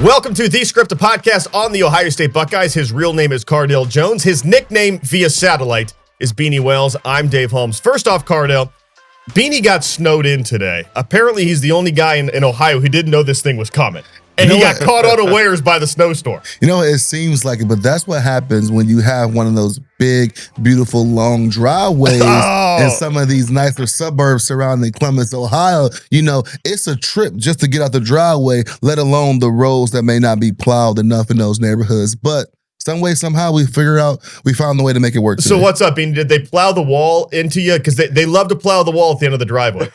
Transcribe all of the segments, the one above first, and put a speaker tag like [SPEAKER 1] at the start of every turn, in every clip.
[SPEAKER 1] Welcome to The Scripted Podcast on the Ohio State Buckeyes. His real name is Cardale Jones. His nickname via satellite is Beanie Wells. I'm Dave Holmes. First off, Cardale, Beanie got snowed in today. Apparently, he's the only guy in Ohio who didn't know this thing was coming. And he got caught unawares by the snowstorm.
[SPEAKER 2] You know, it seems like it, but that's what happens when you have one of those big, beautiful, long driveways in some of these nicer suburbs surrounding Columbus, Ohio. You know, it's a trip just to get out the driveway, let alone the roads that may not be plowed enough in those neighborhoods. But some way, somehow, we found the way to make it work today.
[SPEAKER 1] So what's up, Beanie? Did they plow the wall into you? Because they love to plow the wall at the end of the driveway.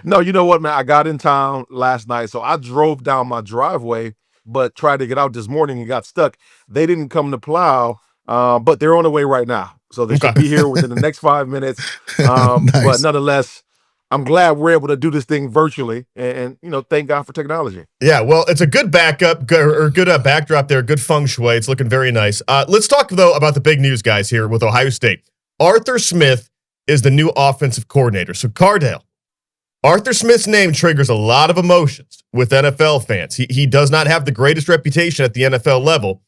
[SPEAKER 3] No, you know what, man? I got in town last night, so I drove down my driveway, but tried to get out this morning and got stuck. They didn't come to plow, but they're on the way right now. So they should be here within the next 5 minutes.
[SPEAKER 2] Nice.
[SPEAKER 3] But nonetheless, I'm glad we're able to do this thing virtually, and you know, thank God for technology.
[SPEAKER 1] Yeah, well, it's a good backup or good backdrop there, good feng shui. It's looking very nice. Let's talk, though, about the big news, guys, here with Ohio State. Arthur Smith is the new offensive coordinator. So, Cardale, Arthur Smith's name triggers a lot of emotions with NFL fans. He does not have the greatest reputation at the NFL level,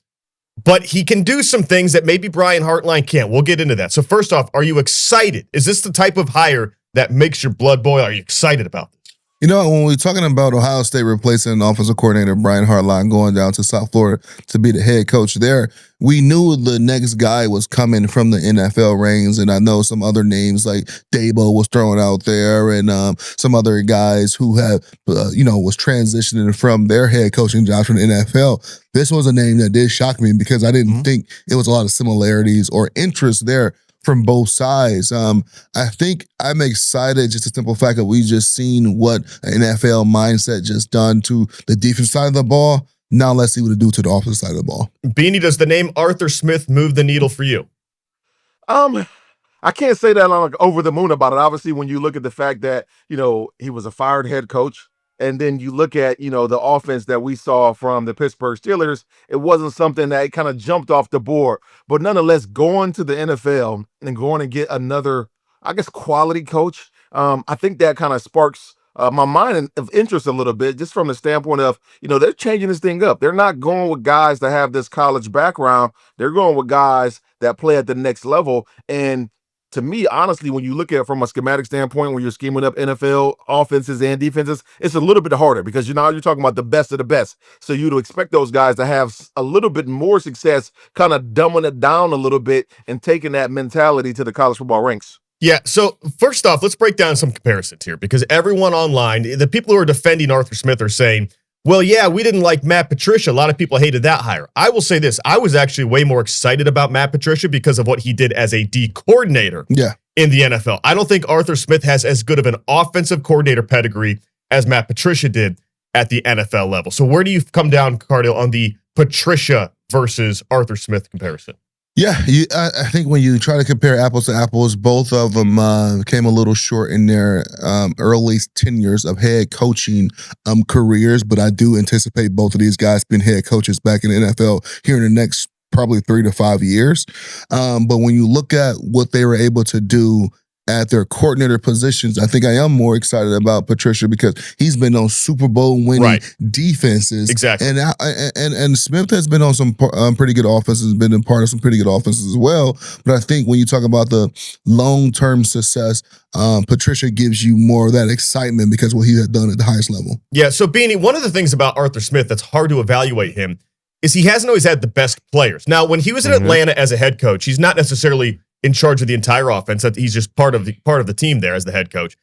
[SPEAKER 1] but he can do some things that maybe Brian Hartline can't. We'll get into that. So, first off, are you excited? Is this the type of hire that makes your blood boil? Are you excited about this?
[SPEAKER 2] You know, when we're talking about Ohio State replacing offensive coordinator Brian Hartline going down to South Florida to be the head coach there, we knew the next guy was coming from the NFL ranks, and I know some other names like Dabo was thrown out there, and some other guys who have, was transitioning from their head coaching jobs from the NFL. This was a name that did shock me because I didn't think it was a lot of similarities or interest there from both sides. I think I'm excited just the simple fact that we just seen what an NFL mindset just done to the defense side of the ball. Now let's see what it do to the offensive side of the ball.
[SPEAKER 1] Beanie, does the name Arthur Smith move the needle for you?
[SPEAKER 3] I can't say that I'm like over the moon about it. Obviously, when you look at the fact that, you know, he was a fired head coach, and then you look at, you know, the offense that we saw from the Pittsburgh Steelers, it wasn't something that kind of jumped off the board. But nonetheless, going to the NFL and going and get another, I guess, quality coach, I think that kind of sparks my mind of interest a little bit, just from the standpoint of, you know, they're changing this thing up. They're not going with guys that have this college background. They're going with guys that play at the next level. And to me, honestly, when you look at it from a schematic standpoint, when you're scheming up NFL offenses and defenses, it's a little bit harder because you're talking about the best of the best. So you'd expect those guys to have a little bit more success, kind of dumbing it down a little bit and taking that mentality to the college football ranks.
[SPEAKER 1] Yeah, so first off, let's break down some comparisons here because everyone online, the people who are defending Arthur Smith are saying, well, yeah, we didn't like Matt Patricia. A lot of people hated that hire. I will say this. I was actually way more excited about Matt Patricia because of what he did as a D coordinator in the NFL. I don't think Arthur Smith has as good of an offensive coordinator pedigree as Matt Patricia did at the NFL level. So where do you come down, Cardale, on the Patricia versus Arthur Smith comparison?
[SPEAKER 2] Yeah, I think when you try to compare apples to apples, both of them came a little short in their early tenures of head coaching careers, but I do anticipate both of these guys being head coaches back in the NFL here in the next probably 3 to 5 years. But when you look at what they were able to do at their coordinator positions, I think I am more excited about Patricia because he's been on Super Bowl winning defenses.
[SPEAKER 1] Exactly.
[SPEAKER 2] And Smith has been on some pretty good offenses, been a part of some pretty good offenses as well. But I think when you talk about the long-term success, Patricia gives you more of that excitement because what he has done at the highest level.
[SPEAKER 1] Yeah, so Beanie, one of the things about Arthur Smith that's hard to evaluate him is he hasn't always had the best players. Now, when he was in Atlanta as a head coach, he's not necessarily in charge of the entire offense. He's just part of the team there as the head coach.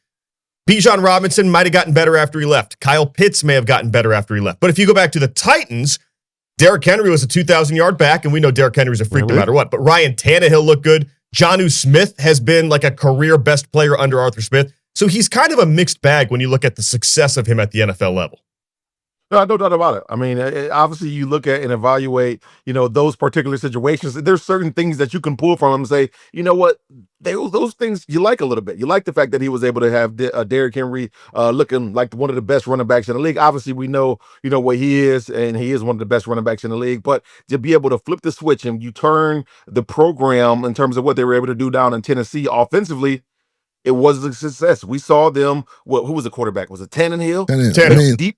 [SPEAKER 1] Bijan Robinson might have gotten better after he left. Kyle Pitts may have gotten better after he left. But if you go back to the Titans, Derrick Henry was a 2,000-yard back, and we know Derrick Henry's a freak no matter what. But Ryan Tannehill looked good. Jonnu Smith has been like a career best player under Arthur Smith. So he's kind of a mixed bag when you look at the success of him at the NFL level.
[SPEAKER 3] No, no doubt about it. I mean, obviously you look at and evaluate, you know, those particular situations. There's certain things that you can pull from them and say, you know what, those things you like a little bit. You like the fact that he was able to have Derrick Henry looking like one of the best running backs in the league. Obviously, we know, you know, what he is, and he is one of the best running backs in the league. But to be able to flip the switch and you turn the program in terms of what they were able to do down in Tennessee offensively, it was a success. We saw them. Who was the quarterback? Was it Tannehill?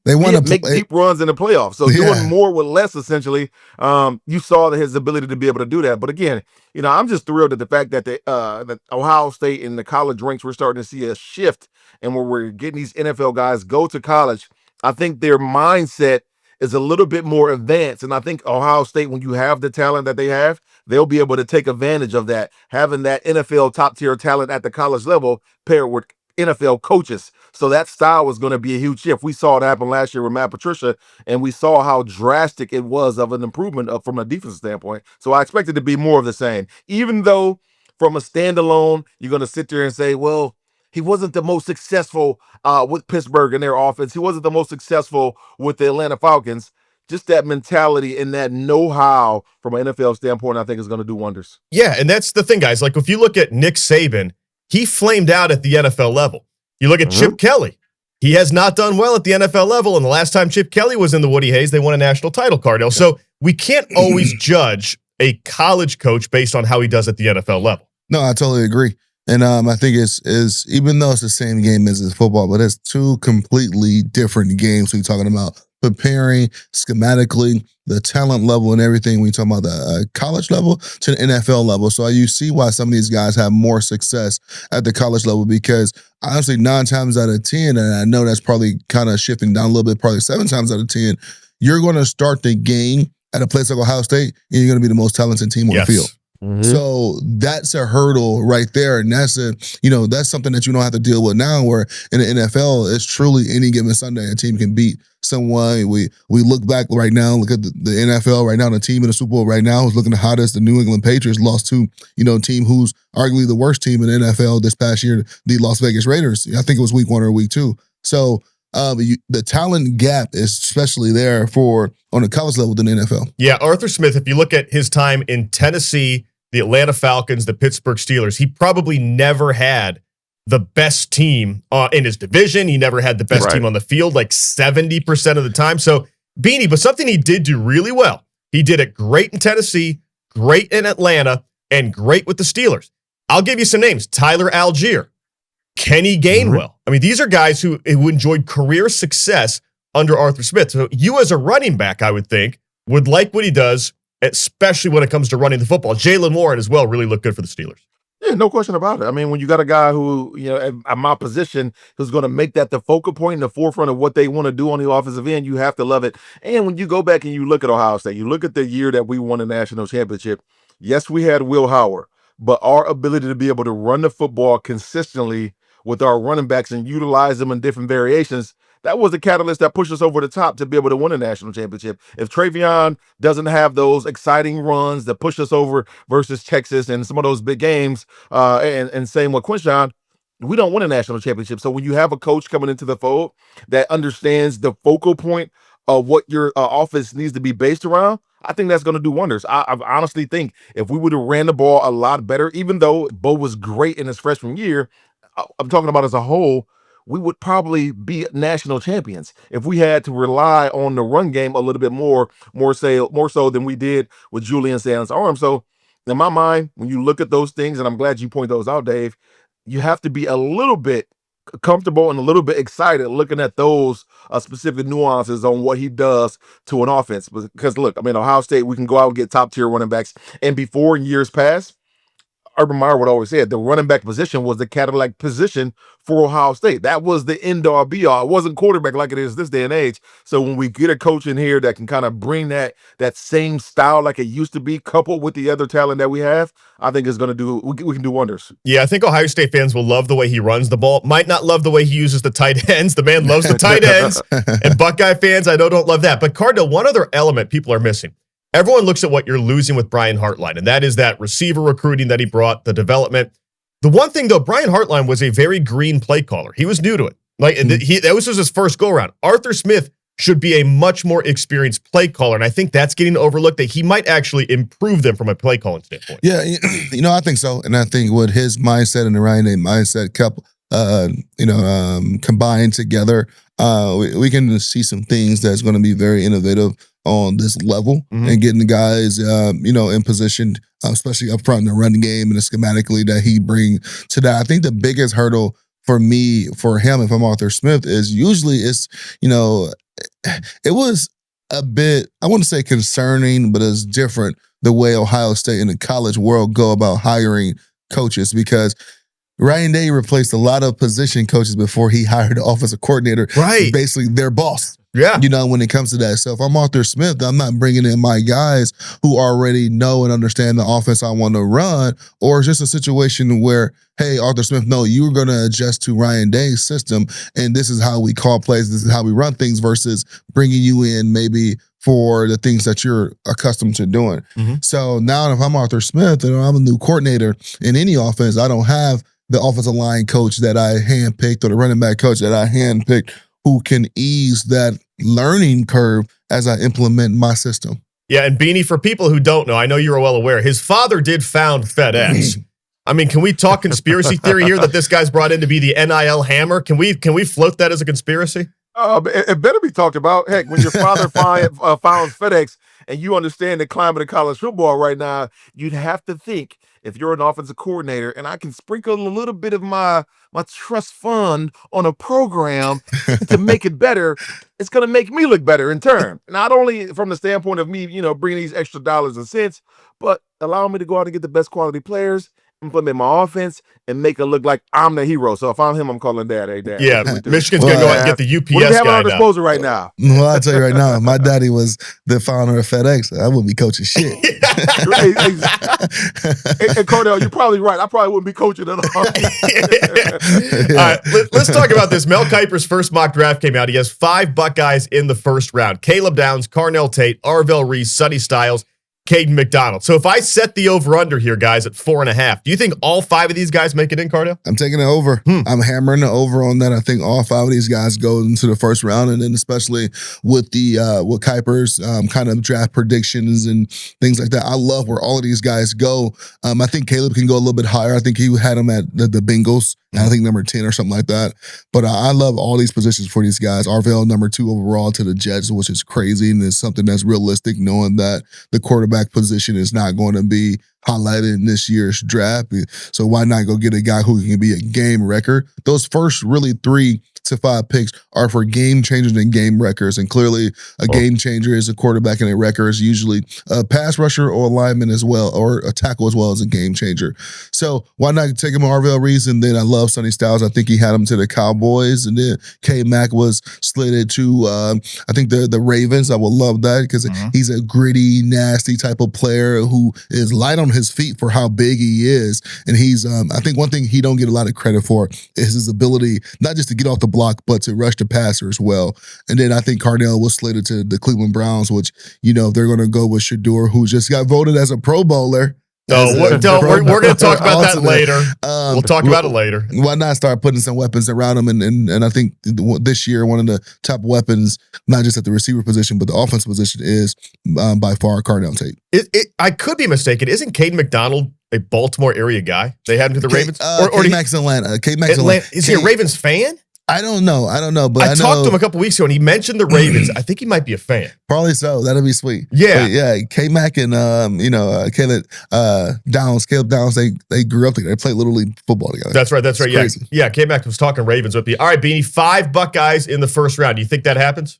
[SPEAKER 2] They want to
[SPEAKER 3] make deep runs in the playoffs. So doing more with less, essentially. You saw his ability to be able to do that. But again, I'm just thrilled at the fact that that Ohio State and the college ranks, we're starting to see a shift, and where we're getting these NFL guys go to college. I think their mindset is a little bit more advanced. And I think Ohio State, when you have the talent that they have, they'll be able to take advantage of that, having that NFL top-tier talent at the college level paired with NFL coaches. So that style was going to be a huge shift. We saw it happen last year with Matt Patricia, and we saw how drastic it was of an improvement from a defense standpoint. So I expect it to be more of the same. Even though from a standalone, you're going to sit there and say, well, he wasn't the most successful with Pittsburgh and their offense. He wasn't the most successful with the Atlanta Falcons. Just that mentality and that know-how from an NFL standpoint, I think is going to do wonders.
[SPEAKER 1] Yeah, and that's the thing, guys. Like, if you look at Nick Saban, he flamed out at the NFL level. You look at Chip Kelly. He has not done well at the NFL level, and the last time Chip Kelly was in the Woody Hayes, they won a national title, Cardale. So we can't always judge a college coach based on how he does at the NFL level.
[SPEAKER 2] No, I totally agree. And I think it's even though it's the same game as football, but it's two completely different games we're talking about. Preparing schematically, the talent level and everything. We talk about the college level to the NFL level. So you see why some of these guys have more success at the college level, because honestly, 9 times out of 10, and I know that's probably kind of shifting down a little bit, probably 7 times out of 10, you're going to start the game at a place like Ohio State, and you're going to be the most talented team on the field. So that's a hurdle right there. And that's that's something that you don't have to deal with now, where in the NFL, it's truly any given Sunday, a team can beat someone. We look back right now, look at the NFL right now, the team in the Super Bowl right now who's looking the hottest. The New England Patriots lost to, team who's arguably the worst team in the NFL this past year, the Las Vegas Raiders. I think it was week 1 or week 2. So the talent gap is especially there on the college level than the NFL.
[SPEAKER 1] Yeah, Arthur Smith, if you look at his time in Tennessee, the Atlanta Falcons, the Pittsburgh Steelers, he probably never had the best team in his division. He never had the best team on the field, like 70% of the time. So, Beanie, but something he did do really well. He did it great in Tennessee, great in Atlanta, and great with the Steelers. I'll give you some names. Tyler Algier, Kenny Gainwell. I mean, these are guys who enjoyed career success under Arthur Smith. So you as a running back, I would think, would like what he does, especially when it comes to running the football. Jalen Warren as well really looked good for the Steelers.
[SPEAKER 3] Yeah, no question about it. I mean, when you got a guy who, at my position, who's going to make that the focal point in the forefront of what they want to do on the offensive end, you have to love it. And when you go back and you look at Ohio State, you look at the year that we won the national championship, yes, we had Will Howard, but our ability to be able to run the football consistently with our running backs and utilize them in different variations, that was the catalyst that pushed us over the top to be able to win a national championship. If Travion doesn't have those exciting runs that push us over versus Texas and some of those big games, and same with Quinshawn, we don't win a national championship. So when you have a coach coming into the fold that understands the focal point of what your offense needs to be based around, I think that's going to do wonders. I honestly think if we would have ran the ball a lot better, even though Bo was great in his freshman year, I'm talking about as a whole, we would probably be national champions if we had to rely on the run game a little bit more so than we did with Julian Sanders' arm. So in my mind, when you look at those things, and I'm glad you point those out, Dave, you have to be a little bit comfortable and a little bit excited looking at those specific nuances on what he does to an offense. Because look, I mean, Ohio State, we can go out and get top tier running backs. And before, in years past, Urban Meyer would always say it, the running back position was the Cadillac position for Ohio State. That was the end-all be-all. It wasn't quarterback like it is this day and age. So when we get a coach in here that can kind of bring that same style like it used to be, coupled with the other talent that we have, I think it's going to do, we can do wonders.
[SPEAKER 1] Yeah, I think Ohio State fans will love the way he runs the ball. Might not love the way he uses the tight ends. The man loves the tight ends. And Buckeye fans, I know, don't love that. But Cardale, one other element people are missing. Everyone looks at what you're losing with Brian Hartline, and that is that receiver recruiting that he brought, the development. The one thing, though, Brian Hartline was a very green play caller. He was new to it. That was his first go-around. Arthur Smith should be a much more experienced play caller, and I think that's getting overlooked, that he might actually improve them from a play calling standpoint.
[SPEAKER 2] Yeah, I think so. And I think with his mindset and the Ryan Day mindset combined together, we can see some things that's going to be very innovative on this level and getting the guys, in position, especially up front in the run game and the schematically that he bring to that. I think the biggest hurdle for him, if I'm Arthur Smith, is usually it was a bit, I wouldn't say concerning, but it's different the way Ohio State and the college world go about hiring coaches, because Ryan Day replaced a lot of position coaches before he hired the offensive coordinator.
[SPEAKER 1] Right.
[SPEAKER 2] Basically their boss.
[SPEAKER 1] Yeah.
[SPEAKER 2] When it comes to that. So if I'm Arthur Smith, I'm not bringing in my guys who already know and understand the offense I want to run, or it's just a situation where, hey, Arthur Smith, no, you're going to adjust to Ryan Day's system, and this is how we call plays, this is how we run things, versus bringing you in maybe for the things that you're accustomed to doing. So now if I'm Arthur Smith and I'm a new coordinator in any offense, I don't have the offensive line coach that I handpicked or the running back coach that I handpicked who can ease that learning curve as I implement my system.
[SPEAKER 1] Yeah, and Beanie, for people who don't know, I know you're well aware, his father did found FedEx. I mean, can we talk conspiracy theory here that this guy's brought in to be the NIL hammer? Can we float that as a conspiracy?
[SPEAKER 3] It better be talked about. Heck, when your father found FedEx and you understand the climate of college football right now, you'd have to think, if you're an offensive coordinator and I can sprinkle a little bit of my trust fund on a program to make it better, it's going to make me look better in turn. Not only from the standpoint of me, bringing these extra dollars and cents, but allow me to go out and get the best quality players, implement my offense, and make it look like I'm the hero. So if I'm him, I'm calling Dad. Hey, Dad.
[SPEAKER 1] Yeah, Michigan's going to go out and get the UPS
[SPEAKER 3] what do you have
[SPEAKER 1] guy
[SPEAKER 3] at our disposal right now?
[SPEAKER 2] Well, I'll tell you right now, my daddy was the founder of FedEx. I wouldn't be coaching shit.
[SPEAKER 3] Hey, Cardale, you're probably right. I probably wouldn't be coaching at all.
[SPEAKER 1] All right, let's talk about this. Mel Kiper's first mock draft came out. He has 5 Buckeyes in the first round: Caleb Downs, Carnell Tate, Arvell Reese, Sonny Styles, Caden McDonald. So if I set the over-under here, guys, at 4.5, do you think all 5 of these guys make it in, Cardale?
[SPEAKER 2] I'm taking it over. I'm hammering the over on that. I think all 5 of these guys go into the first round, and then especially with with Kiper's kind of draft predictions and things like that. I love where all of these guys go. I think Caleb can go a little bit higher. I think he had him at the Bengals. I think number 10 or something like that. But I love all these positions for these guys. Arvell, number 2 overall to the Jets, which is crazy, and it's something that's realistic, knowing that the quarterback position is not going to be highlighted in this year's draft. So why not go get a guy who can be a game wrecker? Those first really 3 to 5 picks are for game changers and game wreckers. And clearly a game changer is a quarterback, and a wrecker is usually a pass rusher or a lineman as well, or a tackle as well as a game changer. So why not take him Arvell Reese? And then I love Sonny Styles. I think he had him to the Cowboys. And then K-Mac was slated to, I think the Ravens. I would love that because he's a gritty, nasty type of player who is light on his feet for how big he is. And he's, I think one thing he don't get a lot of credit for is his ability, not just to get off the block, but to rush the passer as well. And then I think Cardale was slated to the Cleveland Browns, which, they're going to go with Shedeur, who just got voted as a Pro Bowler.
[SPEAKER 1] We're going to talk about that later. We'll talk about it later.
[SPEAKER 2] Why not start putting some weapons around him? And I think this year, one of the top weapons, not just at the receiver position, but the offensive position, is by far Carnell Tate.
[SPEAKER 1] I could be mistaken. Isn't Caden McDonald a Baltimore area guy? They had him to the Ravens?
[SPEAKER 2] K-Mac's Atlanta. K-Mac's Atlanta.
[SPEAKER 1] Is he a Ravens fan?
[SPEAKER 2] I don't know, but I
[SPEAKER 1] talked to him a couple weeks ago, and he mentioned the Ravens. I think he might be a fan.
[SPEAKER 2] Probably so. That'd be sweet.
[SPEAKER 1] Yeah,
[SPEAKER 2] but yeah. K-Mac and Caleb Downs. They grew up together. They played Little League football together.
[SPEAKER 1] That's right.
[SPEAKER 2] It's crazy.
[SPEAKER 1] Yeah. K-Mac was talking Ravens with you. All right, Beanie. 5 Buckeyes in the first round. Do you think that happens?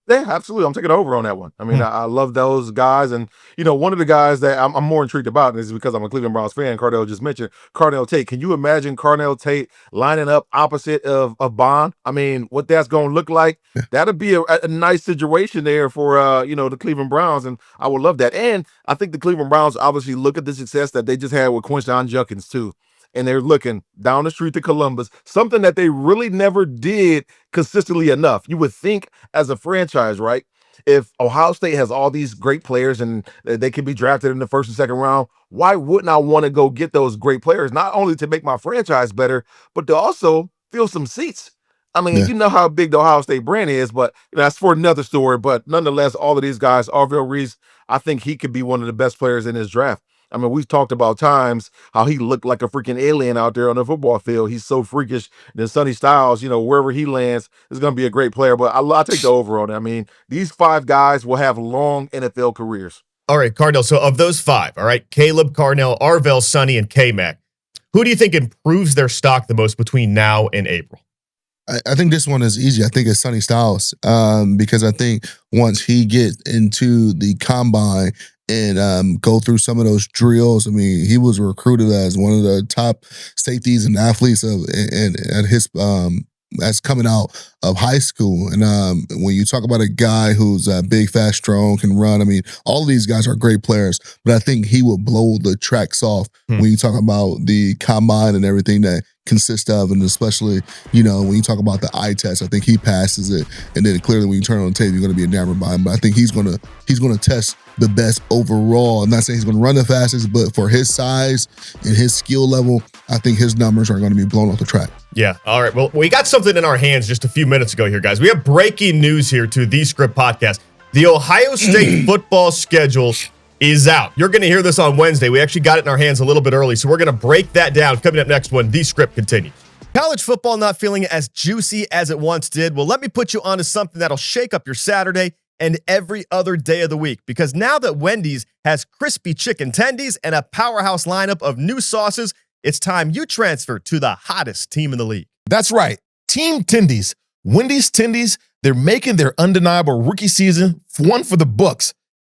[SPEAKER 3] Yeah, absolutely. I'm taking over on that one. I mean, I love those guys. And, one of the guys that I'm more intrigued about is because I'm a Cleveland Browns fan. Cardale just mentioned Carnell Tate. Can you imagine Carnell Tate lining up opposite of Bond? I mean, what that's going to look like? That'd be a nice situation there for, the Cleveland Browns. And I would love that. And I think the Cleveland Browns obviously look at the success that they just had with Quinshon Judkins, too. And they're looking down the street to Columbus, something that they really never did consistently enough. You would think as a franchise, right? If Ohio State has all these great players and they can be drafted in the first and second round, why wouldn't I want to go get those great players? Not only to make my franchise better, but to also fill some seats. I mean, you know how big the Ohio State brand is, but that's for another story. But nonetheless, all of these guys, Arvell Reese, I think he could be one of the best players in this draft. I mean, we've talked about times how he looked like a freaking alien out there on the football field. He's so freakish. Then Sonny Styles, wherever he lands, is going to be a great player. But I take the over on it. I mean, these 5 guys will have long NFL careers.
[SPEAKER 1] All right, Cardale. So of those 5, all right, Caleb, Carnell, Arvell, Sonny, and K-Mac, who do you think improves their stock the most between now and April?
[SPEAKER 2] I think this one is easy. I think it's Sonny Styles because I think once he gets into the combine and go through some of those drills, I mean, he was recruited as one of the top safeties and athletes at his as coming out of high school. And when you talk about a guy who's big, fast, strong, can run, I mean, all of these guys are great players, but I think he will blow the tracks off when you talk about the combine and everything that consists of, and especially, when you talk about the eye test, I think he passes it. And then clearly when you turn on the tape, you're going to be enamored by him. But I think he's going to test the best overall. I'm not saying he's going to run the fastest, but for his size and his skill level, I think his numbers are going to be blown off the track.
[SPEAKER 1] Yeah. All right. Well, we got something in our hands just a few minutes ago here, guys. We have breaking news here to The Script Podcast. The Ohio State football schedule is out. You're going to hear this on Wednesday. We actually got it in our hands a little bit early, so we're going to break that down. Coming up next one, The Script continues. College football not feeling as juicy as it once did. Well, let me put you onto something that'll shake up your Saturday and every other day of the week. Because now that Wendy's has crispy chicken tendies and a powerhouse lineup of new sauces, it's time you transfer to the hottest team in the league.
[SPEAKER 4] That's right. Team Tendies. Wendy's Tendies, they're making their undeniable rookie season one for the books.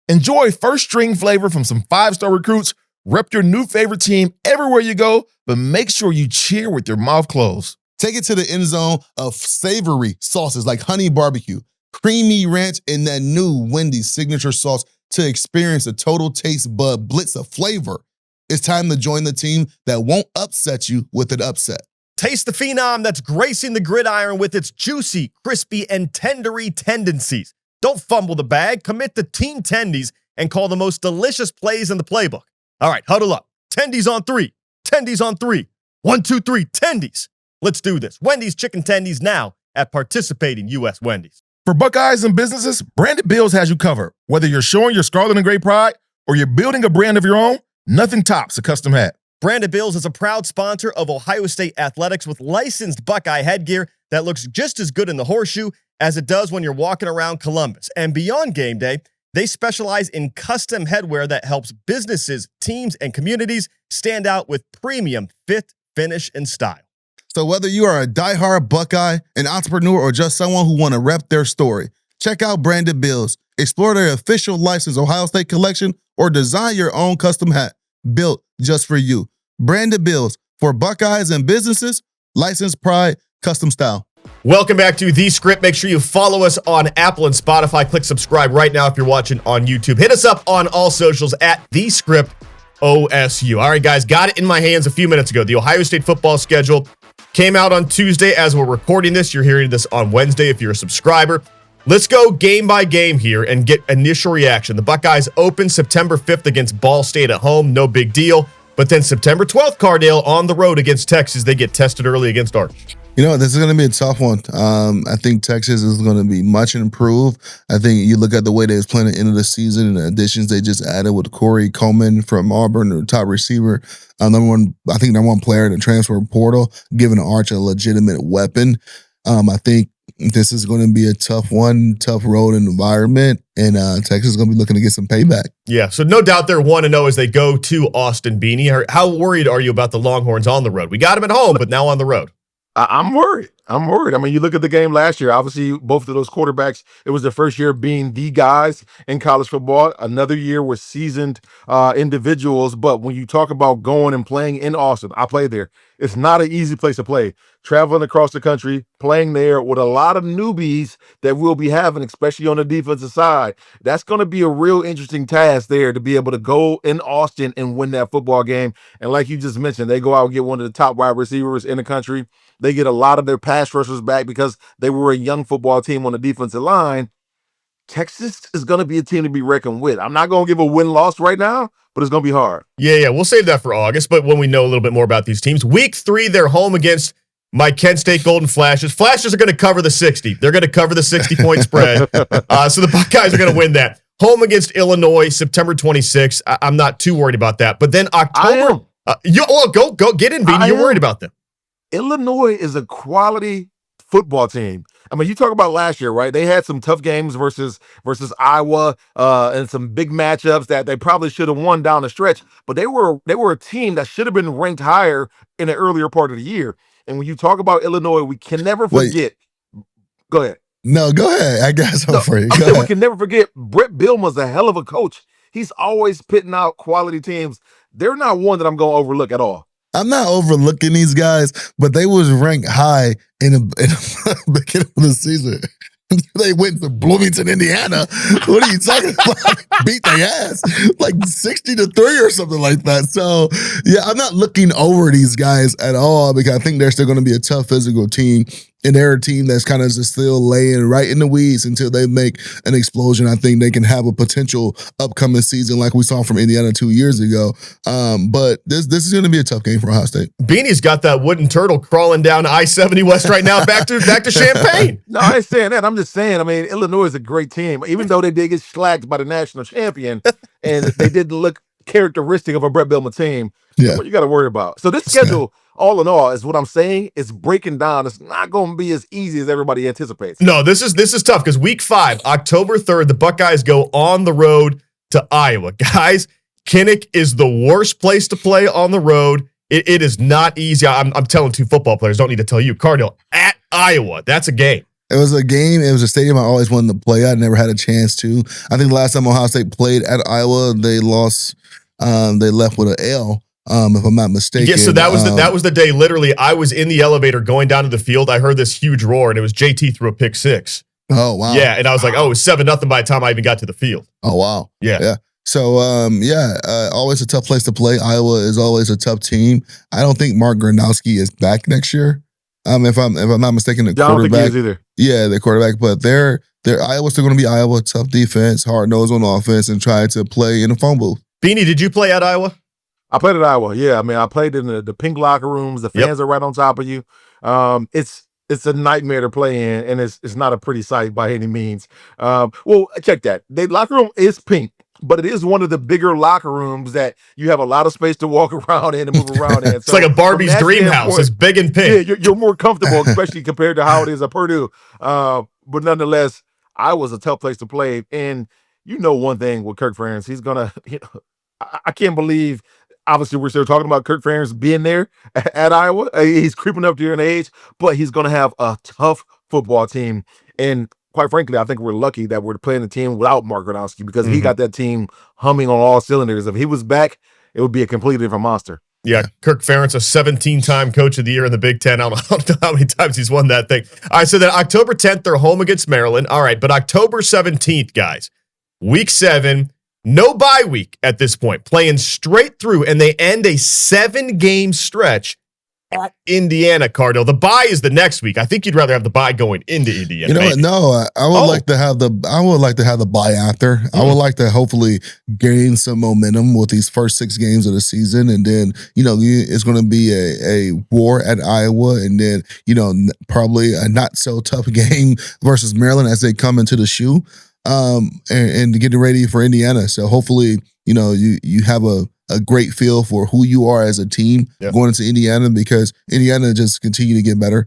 [SPEAKER 4] Enjoy first-string flavor from some 5-star recruits. Rep your new favorite team everywhere you go, but make sure you cheer with your mouth closed.
[SPEAKER 2] Take it to the end zone of savory sauces like honey barbecue, creamy ranch, and that new Wendy's signature sauce to experience a total taste bud blitz of flavor. It's time to join the team that won't upset you with an upset.
[SPEAKER 1] Taste the phenom that's gracing the gridiron with its juicy, crispy, and tendery tendencies. Don't fumble the bag. Commit to Team Tendies and call the most delicious plays in the playbook. All right, huddle up. Tendies on 3. Tendies on 3. 1, 2, 3. Tendies. Let's do this. Wendy's Chicken Tendies now at participating U.S. Wendy's.
[SPEAKER 4] For Buckeyes and businesses, Branded Bills has you covered. Whether you're showing your scarlet and gray pride or you're building a brand of your own, nothing tops a custom hat.
[SPEAKER 1] Branded Bills is a proud sponsor of Ohio State Athletics with licensed Buckeye headgear that looks just as good in the horseshoe as it does when you're walking around Columbus. And beyond game day, they specialize in custom headwear that helps businesses, teams, and communities stand out with premium fit, finish, and style.
[SPEAKER 2] So whether you are a diehard Buckeye, an entrepreneur, or just someone who want to rep their story, check out Branded Bills. Explore their official licensed Ohio State collection or design your own custom hat built just for you. Branded Bills for Buckeyes and businesses, licensed pride, custom style.
[SPEAKER 1] Welcome back to The Script. Make sure you follow us on Apple and Spotify. Click subscribe right now if you're watching on YouTube. Hit us up on all socials at The Script OSU. All right, guys, got it in my hands a few minutes ago. The Ohio State football schedule came out on Tuesday as we're recording this. You're hearing this on Wednesday if you're a subscriber. Let's go game by game here and get initial reaction. The Buckeyes open September 5th against Ball State at home. No big deal. But then September 12th, Cardale, on the road against Texas. They get tested early against Arch.
[SPEAKER 2] This is going to be a tough one. I think Texas is going to be much improved. I think you look at the way they was playing at the end of the season and the additions they just added with Corey Coleman from Auburn, the top receiver, number one player in the transfer portal, giving Arch a legitimate weapon. I think this is going to be a tough road environment, and Texas is going to be looking to get some payback.
[SPEAKER 1] Yeah, so no doubt they're 1-0 as they go to Austin. Beanie, how worried are you about the Longhorns on the road? We got them at home, but now on the road.
[SPEAKER 3] I'm worried. I mean, you look at the game last year, obviously both of those quarterbacks, it was their first year being the guys in college football. Another year with seasoned individuals. But when you talk about going and playing in Austin, I played there. It's not an easy place to play. Traveling across the country, playing there with a lot of newbies that we'll be having, especially on the defensive side. That's going to be a real interesting task there to be able to go in Austin and win that football game. And like you just mentioned, they go out and get one of the top wide receivers in the country. They get a lot of their pass rushers back because they were a young football team on the defensive line. Texas is going to be a team to be reckoned with. I'm not going to give a win-loss right now, but it's going to be hard.
[SPEAKER 1] Yeah, we'll save that for August, but when we know a little bit more about these teams. Week 3, they're home against my Kent State Golden Flashes. Flashes are going to cover the 60. They're going to cover the 60-point spread. So the Buckeyes are going to win that. home against Illinois, September 26th. I'm not too worried about that. But then October. Go get in, Beanie. You're worried about them.
[SPEAKER 3] Illinois is a quality football team. I mean, you talk about last year, right? They had some tough games versus Iowa and some big matchups that they probably should have won down the stretch. But they were a team that should have been ranked higher in the earlier part of the year. And when you talk about Illinois, we can never forget. Go ahead.
[SPEAKER 2] No, go ahead. I got something for you.
[SPEAKER 3] We can never forget Brett Bielema's a hell of a coach. He's always pitting out quality teams. They're not one that I'm going to overlook at all.
[SPEAKER 2] I'm not overlooking these guys, but they was ranked high in the beginning of the season. They went to Bloomington, Indiana. What are you talking about? Beat their ass like 60-3 or something like that. So, yeah, I'm not looking over these guys at all because I think they're still going to be a tough physical team. And they're a team that's kind of just still laying right in the weeds until they make an explosion. I think they can have a potential upcoming season like we saw from Indiana 2 years ago. But this is going to be a tough game for Ohio State.
[SPEAKER 1] Beanie's got that wooden turtle crawling down I-70 West right now back to Champaign.
[SPEAKER 3] No, I ain't saying that. I'm just saying, I mean, Illinois is a great team. Even though they did get slacked by the national champion and they didn't look characteristic of a Brett Bielema team, that's what you got to worry about. So this schedule, all in all, is what I'm saying, is breaking down. It's not going to be as easy as everybody anticipates.
[SPEAKER 1] No, this is tough because week 5, October 3rd, the Buckeyes go on the road to Iowa. Guys, Kinnick is the worst place to play on the road. It is not easy. I'm telling 2 football players, don't need to tell you. Cardale, at Iowa, that's a game.
[SPEAKER 2] It was a game. It was a stadium I always wanted to play. I never had a chance to. I think the last time Ohio State played at Iowa, they lost. They left with an L. If I'm not mistaken.
[SPEAKER 1] Yeah, so that was the day. Literally, I was in the elevator going down to the field. I heard this huge roar, and it was JT threw a pick 6.
[SPEAKER 2] Oh wow!
[SPEAKER 1] Yeah, and I was like, oh, it was 7-0 by the time I even got to the field.
[SPEAKER 2] Oh wow!
[SPEAKER 1] Yeah.
[SPEAKER 2] So always a tough place to play. Iowa is always a tough team. I don't think Mark Gronowski is back next year. If I'm not mistaken, the quarterback.
[SPEAKER 3] I don't think he is either.
[SPEAKER 2] Yeah, the quarterback, but they're Iowa's still going to be Iowa. Tough defense, hard nose on offense, and try to play in the phone booth.
[SPEAKER 1] Beanie, did you play at Iowa?
[SPEAKER 3] I played at Iowa. Yeah, I mean, I played in the pink locker rooms. The fans are right on top of you. It's a nightmare to play in, and it's not a pretty sight by any means. Well, check that. The locker room is pink, but it is one of the bigger locker rooms that you have a lot of space to walk around in and move around in.
[SPEAKER 1] It's like a Barbie's dream house. It's big and pink.
[SPEAKER 3] Yeah, you're more comfortable, especially compared to how it is at Purdue. But nonetheless, Iowa's a tough place to play. And you know one thing with Kirk Ferentz, he's going to I can't believe, obviously we're still talking about Kirk Ferentz being there at Iowa. He's creeping up there in age, but he's going to have a tough football team. And quite frankly, I think we're lucky that we're playing a team without Mark Gronowski because he got that team humming on all cylinders. If he was back, it would be a completely different monster.
[SPEAKER 1] Yeah, Kirk Ferentz, a 17-time coach of the year in the Big Ten. I don't know how many times he's won that thing. All right, so then October 10th, they're home against Maryland. All right, but October 17th, guys, week 7, no bye week at this point, playing straight through, and they end a 7-game stretch at Indiana, Cardale. The bye is the next week. I think you'd rather have the bye going into Indiana.
[SPEAKER 2] You know what? No, I would like to have the bye after. I would like to hopefully gain some momentum with these first 6 games of the season, and then it's going to be a war at Iowa, and then probably a not so tough game versus Maryland as they come into the shoe, and getting ready for Indiana. So hopefully you have a great feel for who you are as a team going into Indiana, because Indiana just continue to get better.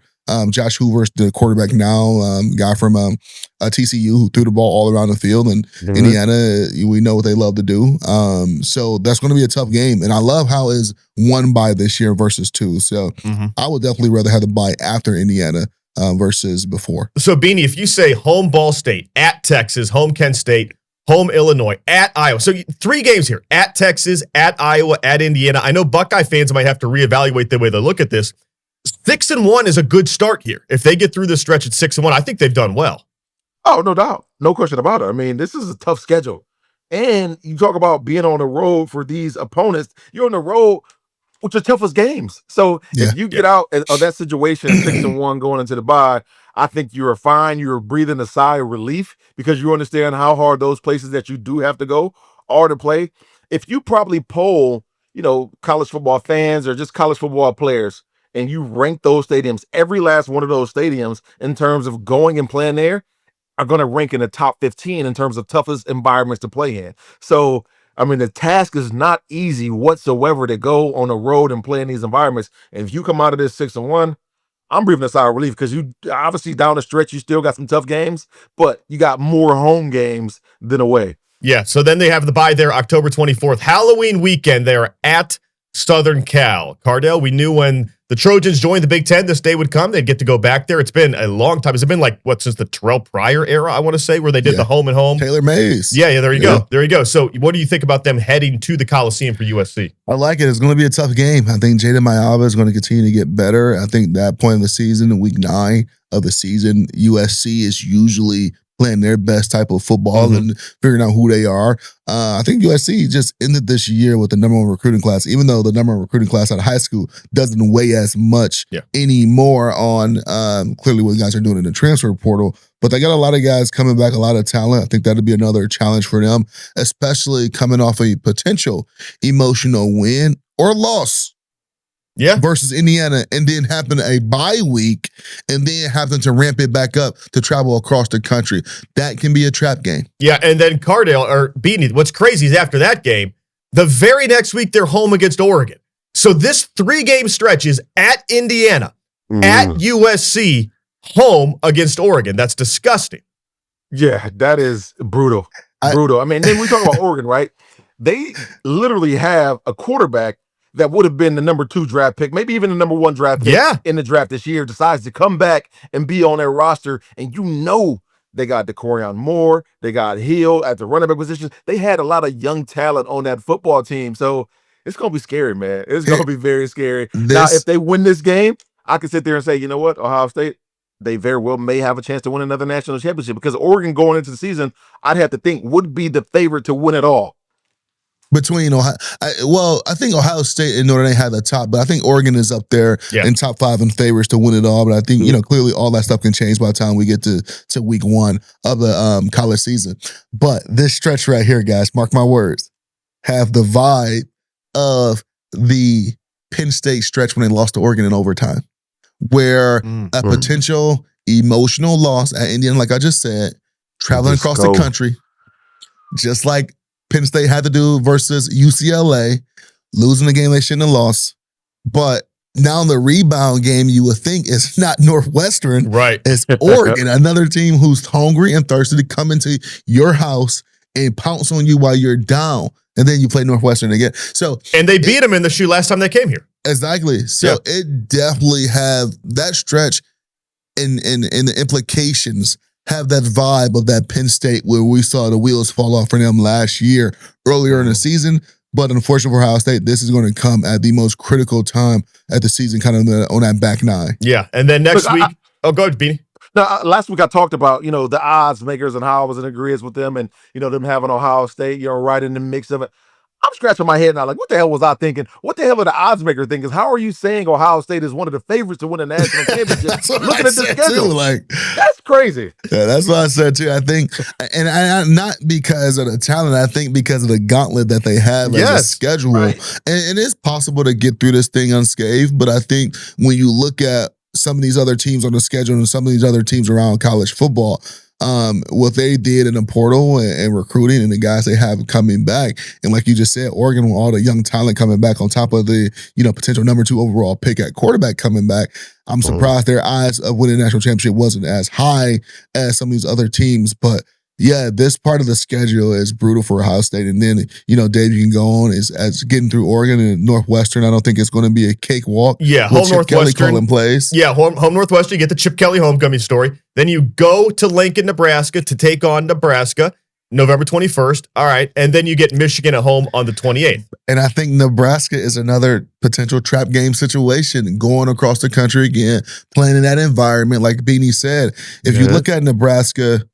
[SPEAKER 2] Josh Hoover's the quarterback now, guy from TCU who threw the ball all around the field, and Indiana, we know what they love to do. So that's going to be a tough game, and I love how it's 1 bye this year versus 2. So I would definitely rather have the bye after Indiana versus before.
[SPEAKER 1] So Beanie, if you say home Ball State, at Texas, home Kent State, home Illinois, at Iowa. So 3 games here, at Texas, at Iowa, at Indiana. I know Buckeye fans might have to reevaluate the way they look at this. 6-1 is a good start here. If they get through this stretch at 6-1, I think they've done well.
[SPEAKER 3] Oh, no doubt. No question about it. I mean, this is a tough schedule. And you talk about being on the road for these opponents. You're on the road with your toughest games. So if you get out of that situation 6-1 going into the bye, I think you're fine. You're breathing a sigh of relief because you understand how hard those places that you do have to go are to play. If you probably poll, college football fans or just college football players, and you rank those stadiums, every last one of those stadiums in terms of going and playing there, are going to rank in the top 15 in terms of toughest environments to play in. So, I mean, the task is not easy whatsoever to go on the road and play in these environments. And if you come out of this 6-1, I'm breathing a sigh of relief because you obviously down the stretch, you still got some tough games, but you got more home games than away.
[SPEAKER 1] Yeah, so then they have the bye there October 24th. Halloween weekend, they are at Southern Cal. Cardale, we knew when the Trojans joined the Big Ten, this day would come. They'd get to go back there. It's been a long time. Has it been like, since the Terrell Pryor era, I want to say, where they did the home and home?
[SPEAKER 2] Taylor Mays.
[SPEAKER 1] Yeah, there you go. There you go. So what do you think about them heading to the Coliseum for USC?
[SPEAKER 2] I like it. It's going to be a tough game. I think Jaden Mayaba is going to continue to get better. I think that point of the season, in week 9 of the season, USC is usually playing their best type of football and figuring out who they are. I think USC just ended this year with the #1 recruiting class, even though the #1 recruiting class out of high school doesn't weigh as much anymore on clearly what guys are doing in the transfer portal. But they got a lot of guys coming back, a lot of talent. I think that'll be another challenge for them, especially coming off a potential emotional win or loss. Versus Indiana, and then having a bye week, and then having to ramp it back up to travel across the country. That can be a trap game.
[SPEAKER 1] Yeah, and then Cardale, or Beanie, what's crazy is after that game, the very next week they're home against Oregon. So this 3-game stretch is at Indiana, at USC, home against Oregon. That's disgusting.
[SPEAKER 3] Yeah, that is brutal. Brutal. I mean, then we talk about Oregon, right? They literally have a quarterback that would have been the #2 draft pick, maybe even the #1 draft pick in the draft this year, decides to come back and be on their roster. And you know they got DeCorian Moore, they got Hill at the running back position. They had a lot of young talent on that football team. So it's going to be scary, man. It's going to be very scary. Now, if they win this game, I can sit there and say, you know what, Ohio State, they very well may have a chance to win another national championship, because Oregon going into the season, I'd have to think, would be the favorite to win it all.
[SPEAKER 2] Between Ohio, I think Ohio State and Notre Dame had the top, but I think Oregon is up there in top 5 in favorites to win it all. But I think clearly all that stuff can change by the time we get to week 1 of the college season. But this stretch right here, guys, mark my words, have the vibe of the Penn State stretch when they lost to Oregon in overtime, where a potential emotional loss at Indiana, like I just said, traveling across the country, just like Penn State had to do versus UCLA, losing the game they shouldn't have lost. But now the rebound game, you would think it's not Northwestern.
[SPEAKER 1] Right.
[SPEAKER 2] It's Oregon, another team who's hungry and thirsty to come into your house and pounce on you while you're down. And then you play Northwestern again.
[SPEAKER 1] And they beat them in the shoe last time they came here.
[SPEAKER 2] Exactly. So it definitely have that stretch and the implications have that vibe of that Penn State where we saw the wheels fall off for them last year, earlier in the season. But unfortunately for Ohio State, this is going to come at the most critical time at the season, kind of on that back 9.
[SPEAKER 1] Yeah, and then next week, go ahead, Beanie.
[SPEAKER 3] Now, last week I talked about, the odds makers and how I was in agreement with them, and, them having Ohio State, right in the mix of it. I'm scratching my head now, like, what the hell was I thinking? What the hell are the odds maker thinking? How are you saying Ohio State is one of the favorites to win a national championship? Looking at the schedule, that's crazy.
[SPEAKER 2] Yeah, that's what I said too. I think, and I not because of the talent, I think because of the gauntlet that they have as a schedule. Right. And it's possible to get through this thing unscathed, but I think when you look at some of these other teams on the schedule and some of these other teams around college football, what they did in the portal and recruiting and the guys they have coming back. And like you just said, Oregon with all the young talent coming back on top of the, potential #2 overall pick at quarterback coming back. I'm surprised their odds of winning a national championship wasn't as high as some of these other teams. But yeah, this part of the schedule is brutal for Ohio State. And then, Dave, you can go on as getting through Oregon and Northwestern. I don't think it's going to be a cakewalk.
[SPEAKER 1] Yeah, home Northwestern.
[SPEAKER 2] Calling plays.
[SPEAKER 1] Yeah, home Northwestern. You get the Chip Kelly homecoming story. Then you go to Lincoln, Nebraska to take on Nebraska, November 21st. All right. And then you get Michigan at home on the 28th.
[SPEAKER 2] And I think Nebraska is another potential trap game situation, going across the country again, playing in that environment. Like Beanie said, if you look at Nebraska,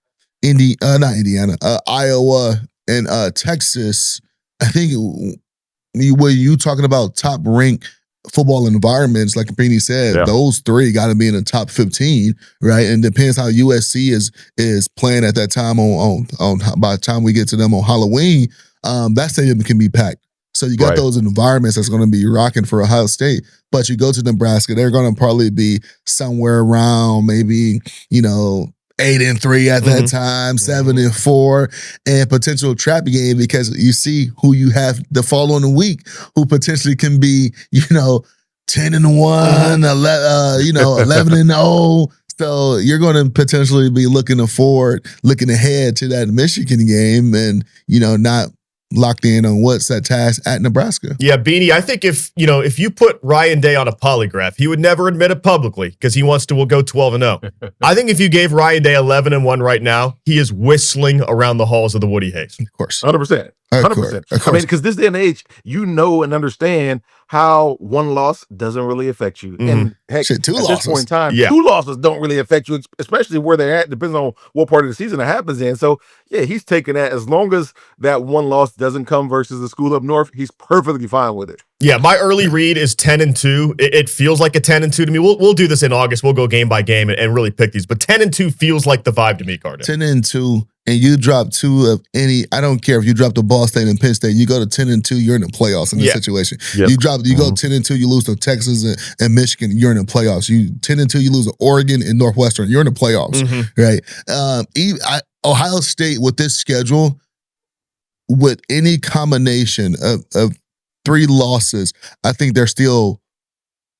[SPEAKER 2] Iowa and Texas, I think when you talking about top ranked football environments, like Beanie said, those 3 got to be in the top 15, right? And depends how USC is playing at that time on by the time we get to them on Halloween, that stadium can be packed. So you got those environments that's going to be rocking for Ohio State. But you go to Nebraska, they're going to probably be somewhere around maybe, 8-3 at that time, 7-4, and potential trap game because you see who you have the following week who potentially can be, 10-1, 11-0. So you're going to potentially be looking ahead to that Michigan game and, not locked in on what's that task at Nebraska.
[SPEAKER 1] Yeah, Beanie, I think if you put Ryan Day on a polygraph, he would never admit it publicly because he wants to go 12-0. I think if you gave Ryan Day 11-1 right now, he is whistling around the halls of the Woody Hayes.
[SPEAKER 2] Of course.
[SPEAKER 3] 100%. 100%. I mean, because this day and age, and understand how one loss doesn't really affect you. And heck,
[SPEAKER 2] Shit, two
[SPEAKER 3] at
[SPEAKER 2] losses.
[SPEAKER 3] this point in time,
[SPEAKER 1] Yeah.
[SPEAKER 3] 2 losses don't really affect you, especially where they're at, depending on what part of the season it happens in. So, yeah, he's taking that. As long as that one loss doesn't come versus the school up north, he's perfectly fine with it.
[SPEAKER 1] Yeah, my early read is 10-2. It feels like a 10-2 to me. We'll do this in August. We'll go game by game and really pick these. But 10-2 feels like the vibe to me, Cardale.
[SPEAKER 2] 10-2, and you drop 2 of any. I don't care if you drop the Ball State and Penn State. You go to 10-2, you're in the playoffs in this situation.
[SPEAKER 3] Yep.
[SPEAKER 2] You go 10-2, you lose to Texas and Michigan, you're in the playoffs. You 10-2, you lose to Oregon and Northwestern, you're in the playoffs, right? Ohio State with this schedule, with any combination of 3 losses, I think they're still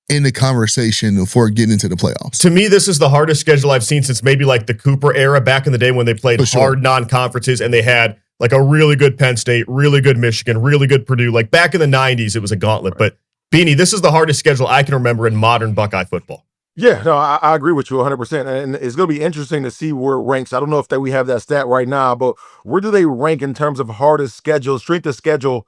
[SPEAKER 2] in the conversation for getting into the playoffs.
[SPEAKER 1] To me, this is the hardest schedule I've seen since maybe like the Cooper era back in the day when they played hard non-conferences and they had like a really good Penn State, really good Michigan, really good Purdue. Like back in the 90s, it was a gauntlet. But Beanie, this is the hardest schedule I can remember in modern Buckeye football.
[SPEAKER 3] Yeah, no, I agree with you 100%. And it's going to be interesting to see where it ranks. I don't know if we have that stat right now, but where do they rank in terms of hardest schedule, strength of schedule